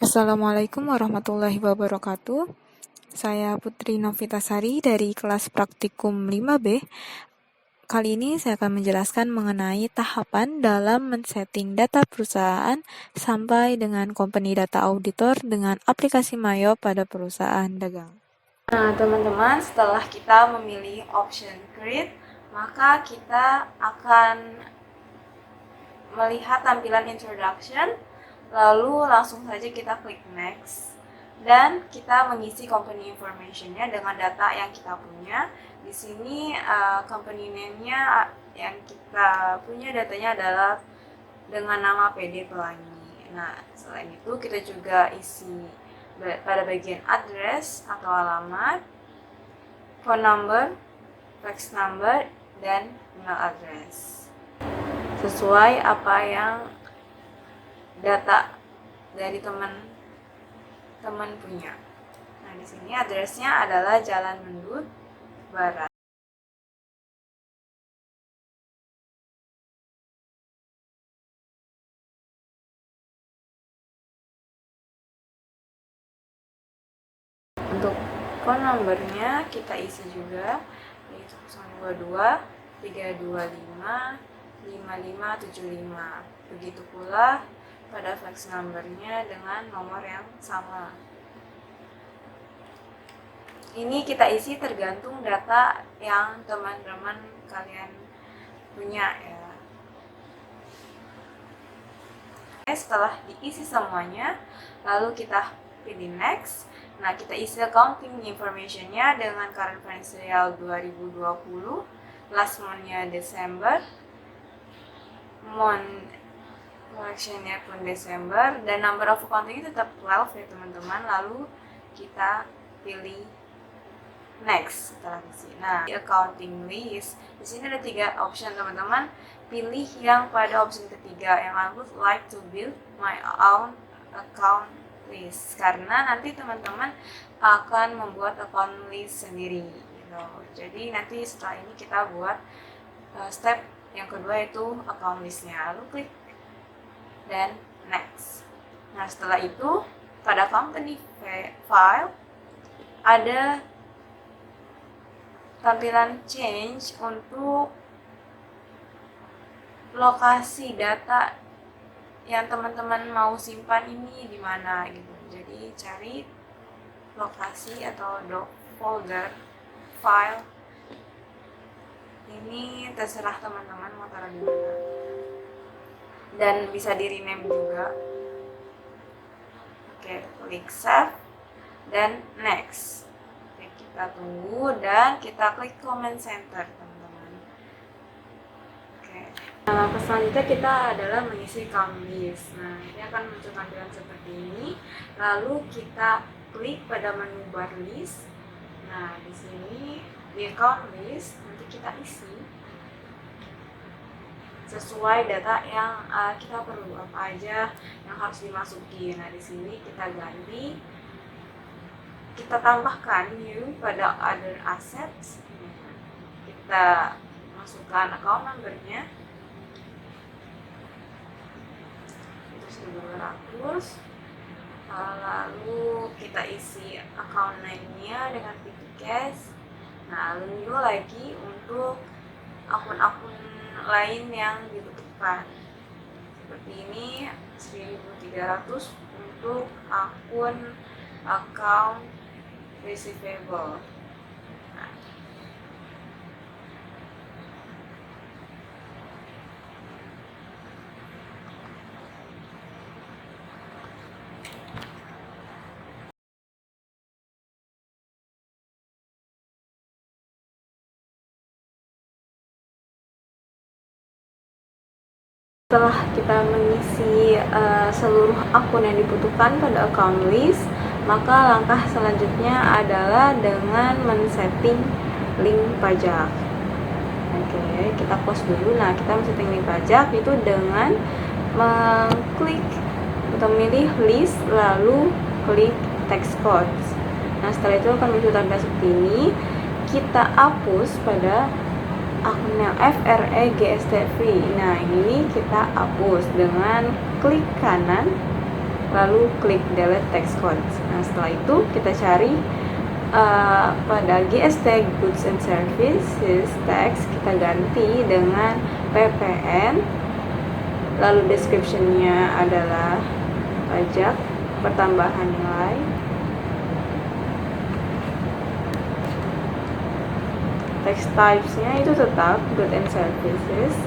Assalamualaikum warahmatullahi wabarakatuh. Saya Putri Novitasari dari kelas praktikum 5B. Kali ini saya akan menjelaskan mengenai tahapan dalam men-setting data perusahaan sampai dengan company data auditor dengan aplikasi Mayo pada perusahaan dagang. Nah, teman-teman, setelah kita memilih option create, maka kita akan melihat tampilan introduction, lalu langsung saja kita klik next dan kita mengisi company information-nya dengan data yang kita punya. Di sini company name-nya yang kita punya datanya adalah dengan nama PD Pelangi. Nah, selain itu kita juga isi pada bagian address atau alamat, phone number, fax number, dan email address sesuai apa yang data dari teman-teman punya. Nah, di sini addressnya adalah Jalan Mendut Barat. Untuk phone numbernya kita isi juga, yaitu 022 325 5575. Begitu pula pada fax numbernya dengan nomor yang sama. Ini kita isi tergantung data yang teman-teman kalian punya ya. Setelah diisi semuanya, lalu kita pilih next. Nah, kita isi accounting information-nya dengan current financial 2020, last month-nya Desember, month collection-nya pun Desember, dan number of accounting tetap 12 ya teman-teman. Lalu kita pilih next setelah isi. Nah, di accounting list, di sini ada 3 option teman-teman. Pilih yang pada option ketiga, yang I would like to build my own account list, karena nanti teman-teman akan membuat account list sendiri gitu. Jadi nanti setelah ini kita buat step yang kedua, yaitu account listnya. Lalu klik dan next. Nah, setelah itu pada company file ada tampilan change untuk lokasi data yang teman-teman mau simpan ini di mana gitu. Jadi cari lokasi atau folder file ini, terserah teman-teman mau taruh di mana, dan bisa di rename juga. Oke, klik save dan next. Oke, kita tunggu dan kita klik comment center teman-teman. Oke, nah, selanjutnya kita adalah mengisi account list. Nah, ini akan muncul tampilan seperti ini. Lalu kita klik pada menu bar list. Nah, di sini di account list nanti kita isi sesuai data yang kita perlu, apa aja yang harus dimasuki. Nah, di sini kita ganti, kita tambahkan new pada other assets. Kita masukkan account number-nya itu 1200. Lalu kita isi account name-nya dengan PT Cash. Nah, lalu new lagi untuk akun-akun lain yang dibutuhkan. Seperti ini 1300 untuk akun account receivable. Nah, setelah kita mengisi seluruh akun yang dibutuhkan pada account list, maka langkah selanjutnya adalah dengan men-setting link pajak. Oke, kita close dulu. Nah, kita men-setting link pajak itu dengan mengklik atau memilih list, lalu klik text codes. Nah, setelah itu akan muncul tampilan seperti ini. Kita hapus pada akun yang FRE GST free. Nah, ini kita hapus dengan klik kanan lalu klik delete text codes. Nah, setelah itu kita cari pada GST Goods and Services text, kita ganti dengan PPN, lalu description-nya adalah pajak pertambahan nilai, text types-nya itu tetap Goods and Services,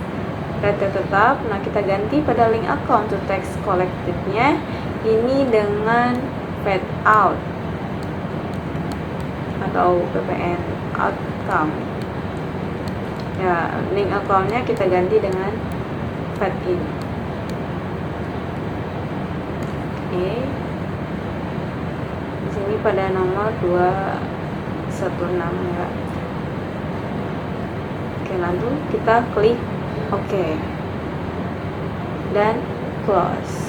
rate tetap. Nah, kita ganti pada link account to text collected-nya ini dengan fade out atau PPN outcome. Ya, link account-nya kita ganti dengan fade in. Oke. Di sini pada nomor 216 ya. Oke, lalu kita klik OK dan close.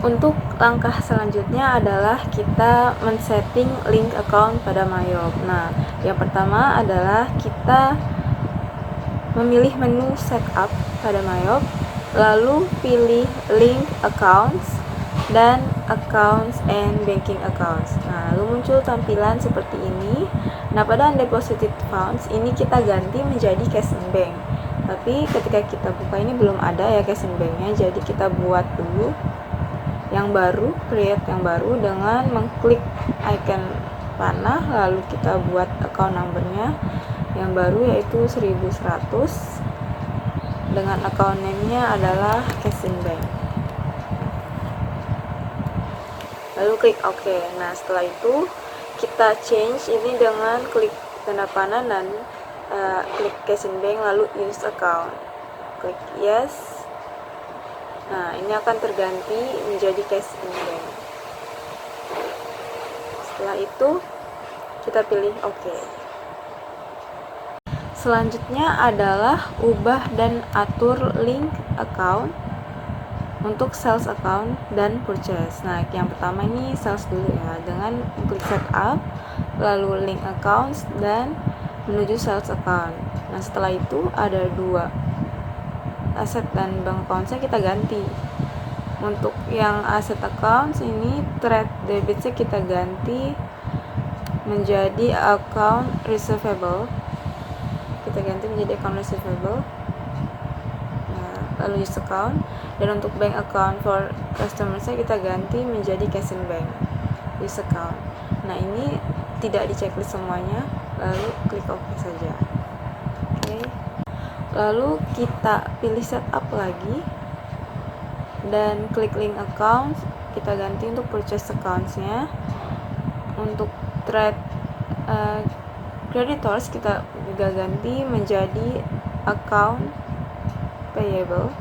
Untuk langkah selanjutnya adalah kita men-setting link account pada Mayop. Nah, yang pertama adalah kita memilih menu setup pada Mayop, lalu pilih link accounts dan accounts and banking accounts. Nah, lalu muncul tampilan seperti ini. Nah, pada undeposited funds ini kita ganti menjadi cash in bank. Tapi ketika kita buka ini belum ada ya cash in banknya, jadi kita buat dulu yang baru, create yang baru dengan mengklik icon panah, lalu kita buat account number-nya yang baru yaitu 1100 dengan account name-nya adalah cash in bank. Lalu klik OK. Nah, setelah itu kita change ini dengan klik tanda panah dan klik cash in bank, lalu use account, klik yes. Nah, ini akan terganti menjadi cash in bank. Setelah itu kita pilih OK. Selanjutnya adalah ubah dan atur link account untuk sales account dan purchase. Nah, yang pertama ini sales dulu ya, dengan klik setup, lalu link accounts dan menuju sales account. Nah, setelah itu ada dua aset dan bank account-nya kita ganti. Untuk yang aset accounts ini trade debitnya kita ganti menjadi account receivable. Kita ganti menjadi account receivable. Nah, lalu use account. Dan untuk bank account for customers-nya kita ganti menjadi cash in bank, use account. Nah, ini tidak di checklist semuanya, lalu klik OK saja. Oke. Lalu kita pilih setup lagi dan klik link account, kita ganti untuk purchase accounts-nya. Untuk trade creditors kita juga ganti menjadi account payable.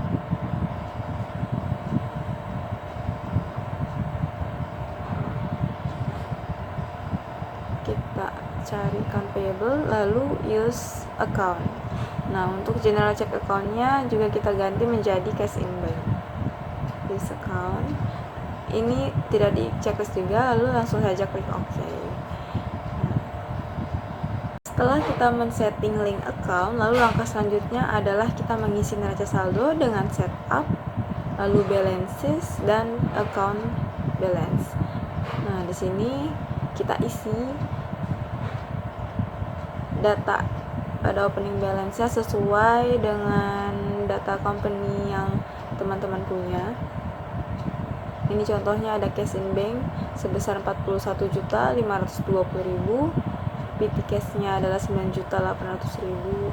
Kita cari account payable, lalu use account. Nah, untuk general check account-nya juga kita ganti menjadi cash in bank, use account. Ini tidak di checklist juga, lalu langsung saja klik OK. Setelah kita men-setting link account, lalu langkah selanjutnya adalah kita mengisi neraca saldo dengan setup, lalu balances dan account balance. Nah, di sini kita isi data pada opening balance-nya sesuai dengan data company yang teman-teman punya. Ini contohnya ada cash in bank sebesar 41.520.000, PT cash-nya adalah 9.800.000,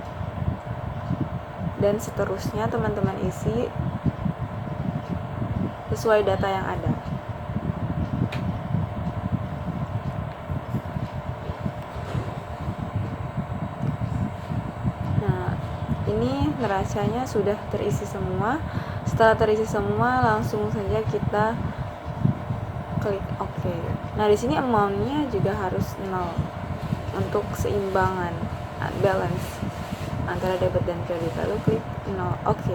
dan seterusnya teman-teman isi sesuai data yang ada. Ini neracanya sudah terisi semua. Setelah terisi semua, langsung saja kita klik OK. Nah, di sini amount-nya juga harus 0 untuk seimbangan balance antara debit dan kredit. Lalu klik 0 OK.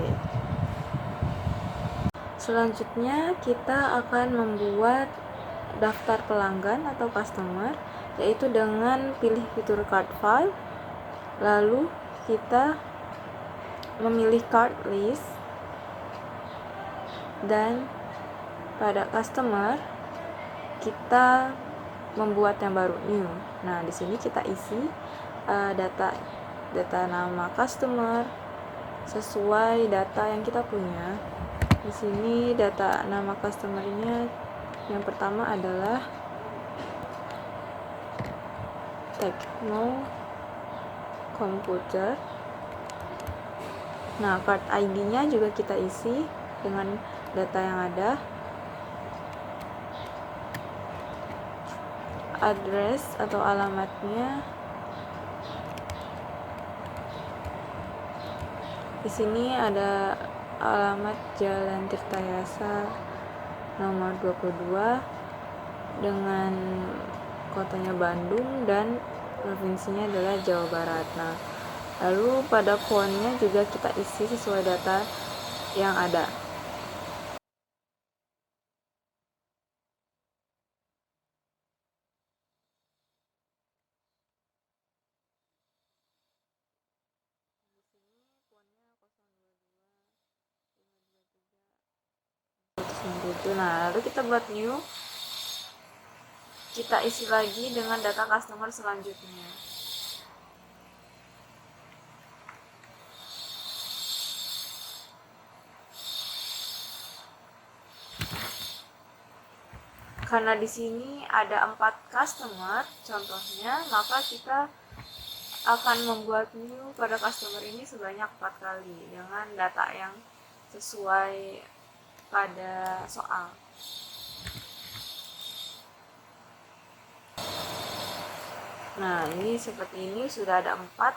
Selanjutnya kita akan membuat daftar pelanggan atau customer, yaitu dengan pilih fitur card file, lalu kita memilih card list dan pada customer kita membuat yang baru new. Nah, di sini kita isi data nama customer sesuai data yang kita punya. Di sini data nama customernya yang pertama adalah Tekno Komputer. Nah, card ID-nya juga kita isi dengan data yang ada. Address atau alamatnya di sini ada alamat Jalan Tirtayasa nomor 22 dengan kotanya Bandung dan provinsinya adalah Jawa Barat. Nah, lalu pada fontnya juga kita isi sesuai data yang ada. Nah, lalu kita buat new, kita isi lagi dengan data customer selanjutnya. Karena di sini ada 4 customer contohnya, maka kita akan membuat new pada customer ini sebanyak 4 kali dengan data yang sesuai pada soal. Nah, ini seperti ini sudah ada 4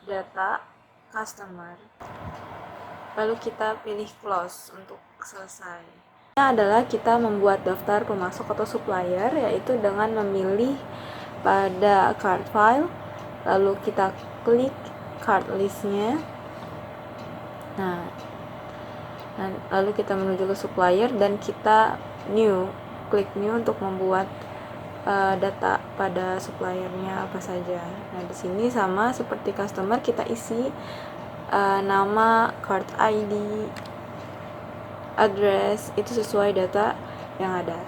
data customer. Lalu kita pilih close untuk selesai. Ini adalah kita membuat daftar pemasok atau supplier, yaitu dengan memilih pada card file, lalu kita klik card listnya. Nah, lalu kita menuju ke supplier dan kita klik new untuk membuat data pada suppliernya apa saja. Nah, di sini sama seperti customer, kita isi nama, card ID, address, itu sesuai data yang ada.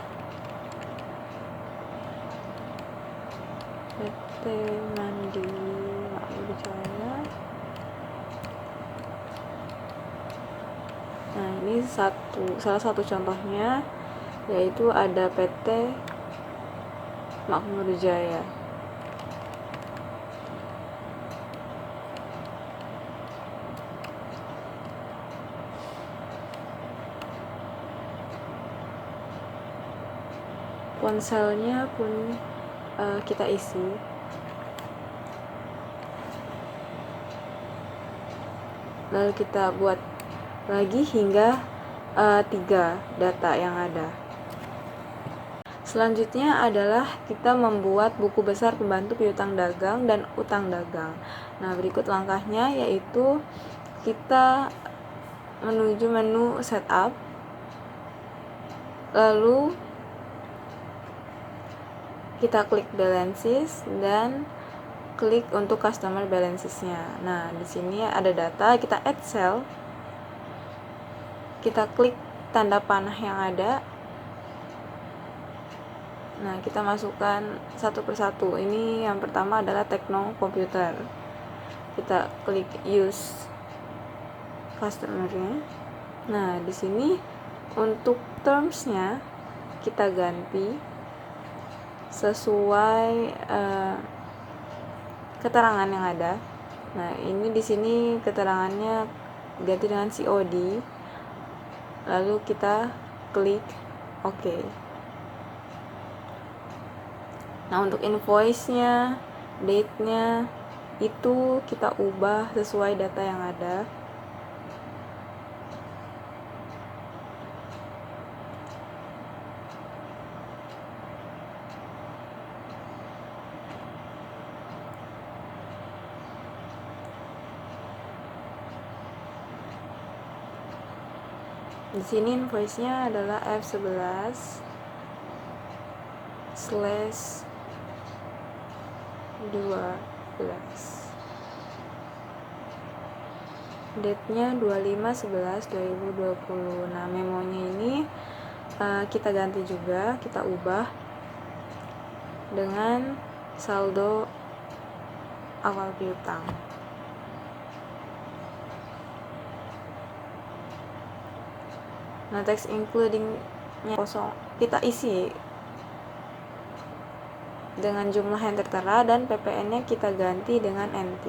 PT Mandiri Makmur Jaya. Nah, ini salah satu contohnya, yaitu ada PT Makmur Jaya. Ponselnya pun kita isi. Lalu kita buat lagi hingga 3 data yang ada. Selanjutnya adalah kita membuat buku besar pembantu piutang dagang dan utang dagang. Nah, berikut langkahnya, yaitu kita menuju menu setup, lalu kita klik balances dan klik untuk customer balancesnya. Nah, di sini ada data, kita add cell, kita klik tanda panah yang ada. Nah, kita masukkan satu persatu. Ini yang pertama adalah Tekno Komputer. Kita klik use customer-nya. Nah, di sini untuk terms-nya kita ganti sesuai keterangan yang ada. Nah, ini di sini keterangannya ganti dengan COD. Lalu kita klik OK. Nah, untuk invoice-nya, date-nya itu kita ubah sesuai data yang ada. Di sini invoice-nya adalah F11/12. date-nya 25/11/2020. Nah, memonya ini kita ganti juga, kita ubah dengan saldo awal piutang. Nah, text including-nya kosong, kita isi dengan jumlah yang tertera dan PPN-nya kita ganti dengan NT.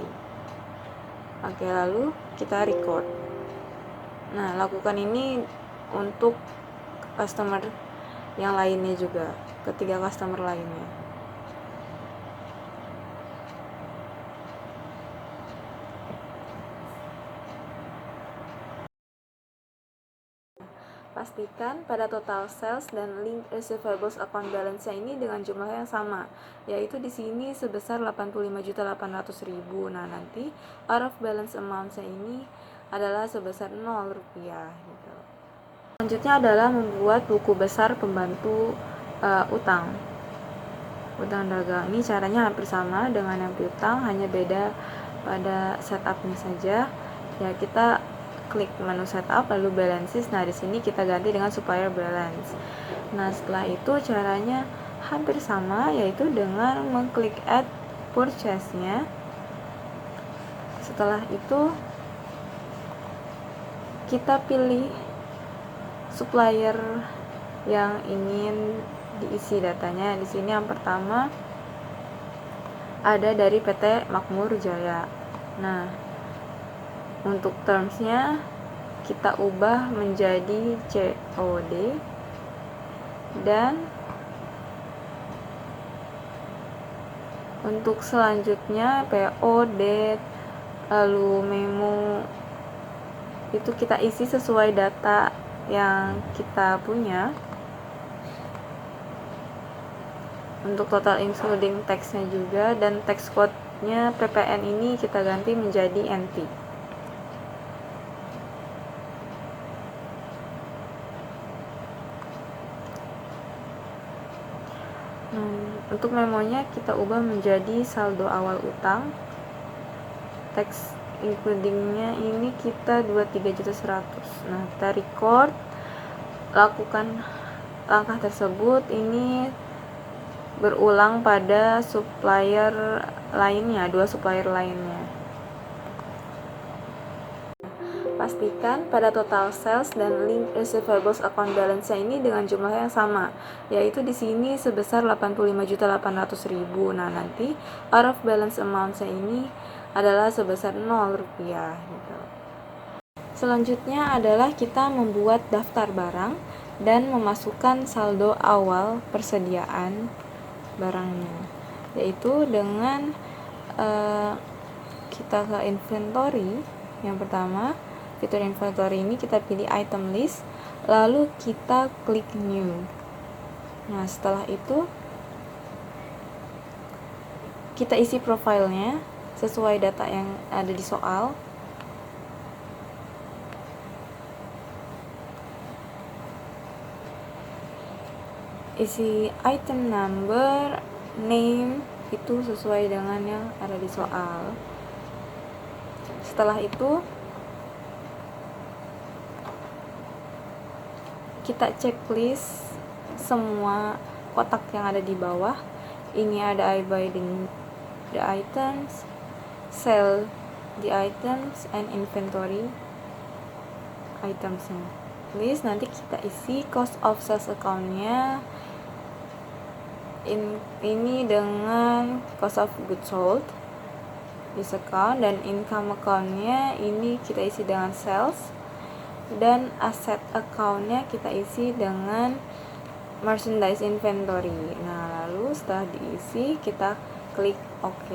Oke, lalu kita record. Nah, lakukan ini untuk customer yang lainnya juga, ketiga customer lainnya. Pastikan pada total sales dan link receivables account balance-nya ini dengan jumlah yang sama, yaitu di sini sebesar 85.800.000. Nah, nanti out of balance amount-nya ini adalah sebesar 0 rupiah gitu. Selanjutnya adalah membuat buku besar pembantu utang dagang. Ini caranya hampir sama dengan yang piutang, hanya beda pada setupnya saja. Ya, kita klik menu setup lalu balances. Nah, di sini kita ganti dengan supplier balance. Nah, setelah itu caranya hampir sama, yaitu dengan mengklik add purchase-nya. Setelah itu kita pilih supplier yang ingin diisi datanya. Di sini yang pertama ada dari PT Makmur Jaya. Nah, untuk terms-nya kita ubah menjadi COD dan untuk selanjutnya PO, date, lalu memo itu kita isi sesuai data yang kita punya. Untuk total including text-nya juga, dan text code-nya PPN ini kita ganti menjadi NT. Untuk memonya kita ubah menjadi saldo awal utang. Teks including-nya ini kita 23.100. Nah, kita record, lakukan langkah tersebut ini berulang pada supplier lainnya, dua supplier lainnya. Pastikan pada total sales dan link receivables account balance-nya ini dengan jumlah yang sama, yaitu di sini sebesar 85.800.000. Nah, nanti out of balance amount-nya ini adalah sebesar 0 rupiah gitu. Selanjutnya adalah kita membuat daftar barang dan memasukkan saldo awal persediaan barangnya, yaitu dengan kita ke inventory. Yang pertama, fitur inventory ini kita pilih item list, lalu kita klik new. Nah, setelah itu kita isi profilnya sesuai data yang ada di soal. Isi item number, name itu sesuai dengan yang ada di soal. Setelah itu kita checklist semua kotak yang ada di bawah. Ini ada I buy the items, sell the items, and inventory itemsnya. List, nanti kita isi cost of sales account-nya ini dengan cost of goods sold this account, dan income account-nya ini kita isi dengan sales, dan asset account-nya kita isi dengan merchandise inventory. Nah, lalu setelah diisi kita klik OK.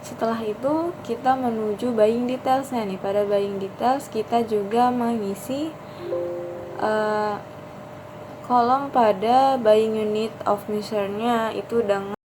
Setelah itu kita menuju buying details-nya nih. Pada buying details kita juga mengisi kolom pada buying unit of measure-nya itu dengan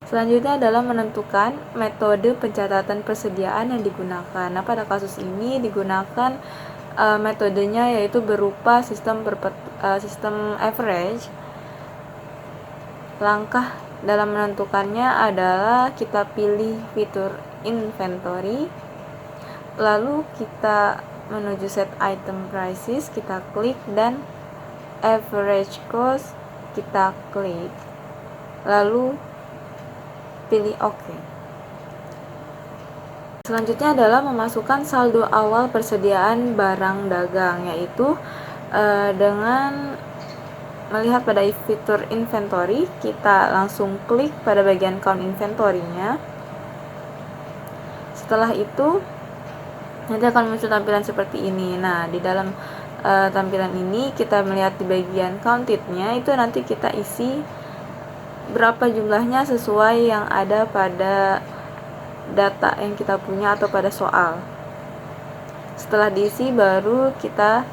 Selanjutnya adalah menentukan metode pencatatan persediaan yang digunakan. Nah, pada kasus ini digunakan metodenya yaitu berupa sistem average. Langkah dalam menentukannya adalah kita pilih fitur inventory, lalu kita menuju set item prices, kita klik, dan average cost kita klik, lalu pilih OK. Selanjutnya adalah memasukkan saldo awal persediaan barang dagang, yaitu dengan melihat pada fitur inventory, kita langsung klik pada bagian count inventory-nya. Setelah itu nanti akan muncul tampilan seperti ini. Nah, di dalam tampilan ini kita melihat di bagian counted-nya, itu nanti kita isi berapa jumlahnya sesuai yang ada pada data yang kita punya atau pada soal. Setelah diisi baru kita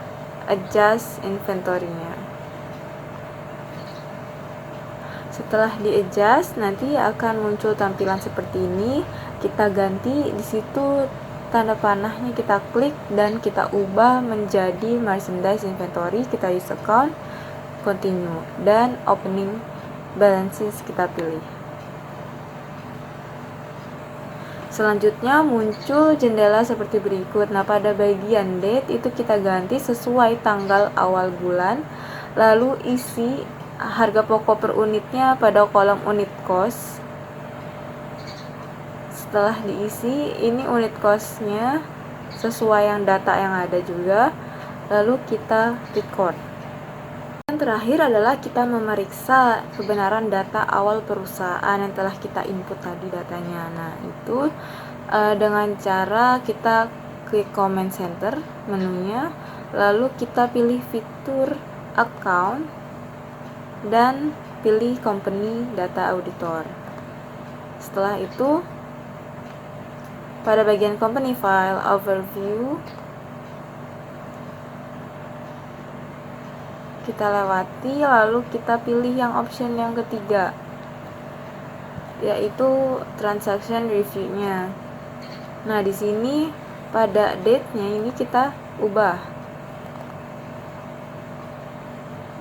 adjust inventory-nya. Setelah di-adjust nanti akan muncul tampilan seperti ini. Kita ganti di situ tanda panahnya, kita klik dan kita ubah menjadi merchandise inventory. Kita use account, continue, dan opening balances kita pilih. Selanjutnya muncul jendela seperti berikut. Nah, pada bagian date itu kita ganti sesuai tanggal awal bulan, lalu isi harga pokok per unitnya pada kolom unit cost. Setelah diisi, ini unit costnya sesuai yang data yang ada juga, lalu kita record. Yang terakhir adalah kita memeriksa kebenaran data awal perusahaan yang telah kita input tadi datanya. Nah, itu dengan cara kita klik comment center menunya, lalu kita pilih fitur account dan pilih company data auditor. Setelah itu pada bagian company file overview kita lewati, lalu kita pilih yang option yang ketiga, yaitu transaction review-nya. Nah, di sini pada date-nya ini kita ubah.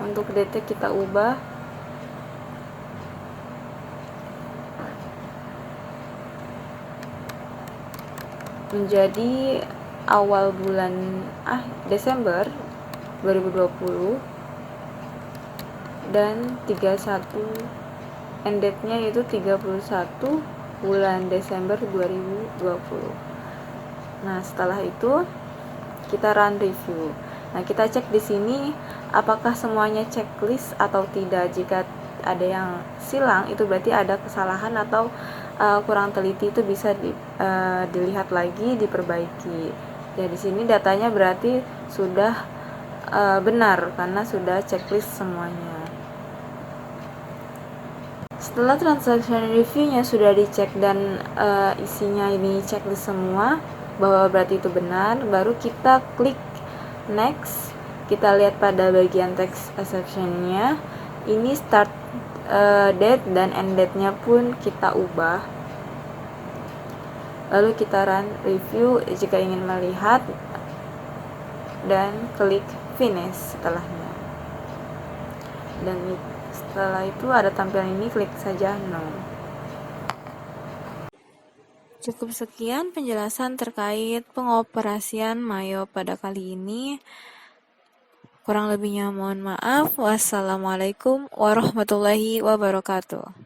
Untuk date kita ubah menjadi awal bulan Desember 2020 dan 31 end date-nya yaitu 31 bulan Desember 2020. Nah, setelah itu kita run review. Nah, kita cek di sini apakah semuanya checklist atau tidak. Jika ada yang silang itu berarti ada kesalahan atau kurang teliti, itu bisa dilihat lagi, diperbaiki. Ya, di sini datanya berarti sudah benar karena sudah checklist semuanya. Setelah transaction review-nya sudah dicek dan isinya ini checklist semua, bahwa berarti itu benar, baru kita klik next. Kita lihat pada bagian text exception-nya, ini start date dan end date-nya pun kita ubah. Lalu kita run review jika ingin melihat dan klik finish setelahnya. Dan setelah itu ada tampilan ini, klik saja no. Cukup sekian penjelasan terkait pengoperasian Mayo pada kali ini. Kurang lebihnya mohon maaf. Wassalamualaikum warahmatullahi wabarakatuh.